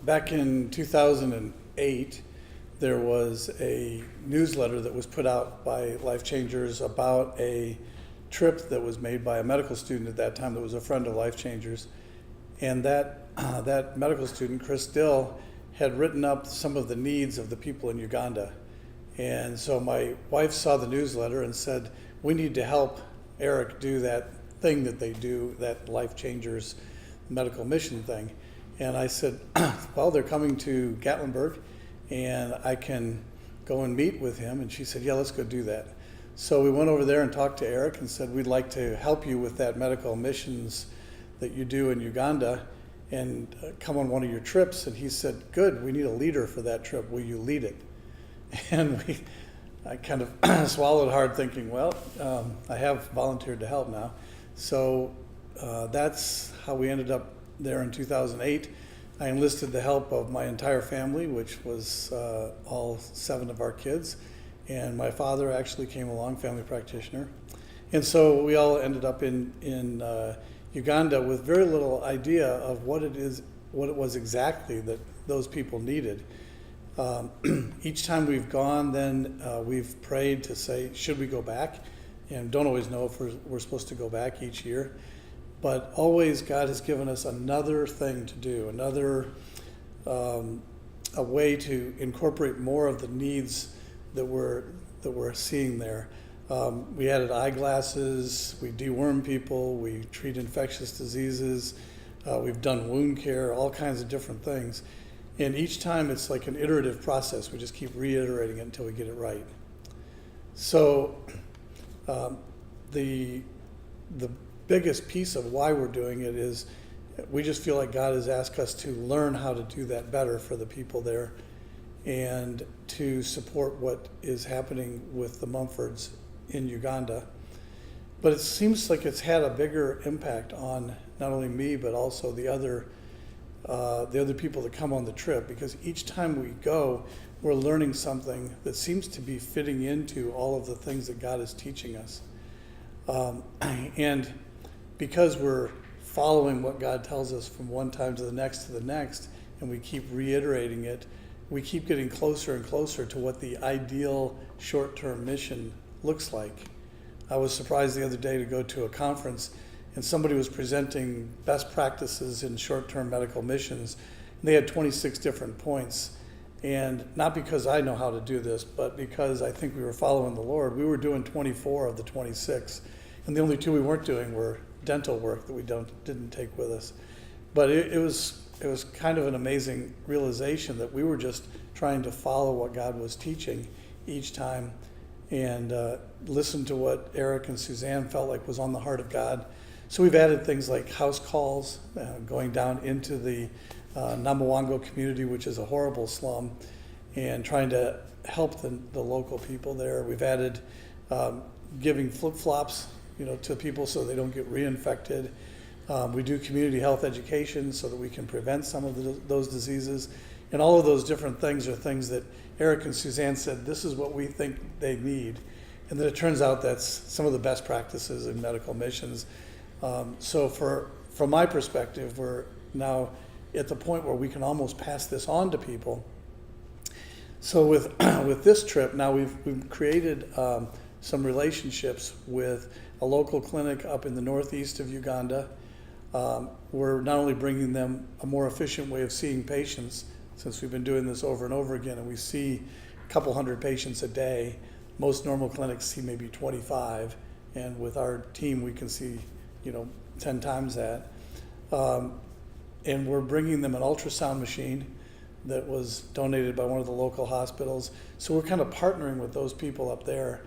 Back in 2008, there was a newsletter that was put out by Lifechangers about a trip that was made by a medical student at that time that was a friend of Lifechangers. And that medical student, Chris Dill, had written up some of the needs of the people in Uganda. And so my wife saw the newsletter and said, we need to help Eric do that thing that they do, that Lifechangers Medical Mission thing. And I said, well, they're coming to Gatlinburg and I can go and meet with him. And she said, yeah, let's go do that. So we went over there and talked to Eric and said, we'd like to help you with that medical missions that you do in Uganda and come on one of your trips. And he said, good, we need a leader for that trip. Will you lead it? And I kind of swallowed hard thinking, well, I have volunteered to help now. So that's how we ended up there in 2008. I enlisted the help of my entire family, which was all 7 of our kids. And my father actually came along, family practitioner. And so we all ended up in Uganda with very little idea of what it was exactly that those people needed. Each time we've gone, then we've prayed to say, should we go back? And don't always know if we're supposed to go back each year. But always God has given us another thing to do, another a way to incorporate more of the needs that we're seeing there. We added eyeglasses, we deworm people, we treat infectious diseases, we've done wound care, all kinds of different things. And each time it's like an iterative process. We just keep reiterating it until we get it right. So the biggest piece of why we're doing it is we just feel like God has asked us to learn how to do that better for the people there and to support what is happening with the Mumfords in Uganda. But it seems like it's had a bigger impact on not only me, but also the other people that come on the trip, because each time we go, we're learning something that seems to be fitting into all of the things that God is teaching us. And because we're following what God tells us from one time to the next, and we keep reiterating it, we keep getting closer and closer to what the ideal short-term mission looks like. I was surprised the other day to go to a conference and somebody was presenting best practices in short-term medical missions. And they had 26 different points. And not because I know how to do this, but because I think we were following the Lord, we were doing 24 of the 26. And the only 2 we weren't doing were dental work that we didn't take with us. But it was kind of an amazing realization that we were just trying to follow what God was teaching each time and listen to what Eric and Suzanne felt like was on the heart of God. So we've added things like house calls, going down into the Namawango community, which is a horrible slum, and trying to help the local people there. We've added giving flip-flops, to people so they don't get reinfected. We do community health education so that we can prevent some of those diseases. And all of those different things are things that Eric and Suzanne said, this is what we think they need. And then it turns out that's some of the best practices in medical missions. So from my perspective, we're now at the point where we can almost pass this on to people. So with this trip, now we've created some relationships with a local clinic up in the northeast of Uganda. We're not only bringing them a more efficient way of seeing patients, since we've been doing this over and over again, and we see a couple hundred patients a day. Most normal clinics see maybe 25, and with our team we can see 10 times that. And we're bringing them an ultrasound machine that was donated by one of the local hospitals. So we're kind of partnering with those people up there.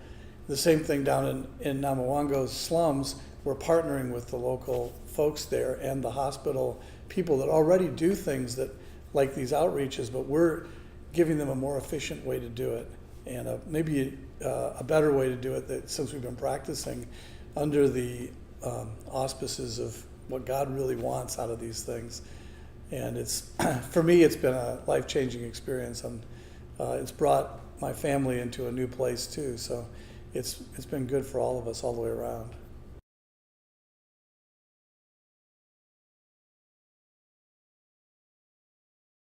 The same thing down in Namawango's slums, we're partnering with the local folks there and the hospital people that already do things that like these outreaches, but we're giving them a more efficient way to do it and maybe a better way to do it that since we've been practicing under the auspices of what God really wants out of these things. And it's, for me, it's been a life-changing experience. It's brought my family into a new place too, so it's been good for all of us all the way around.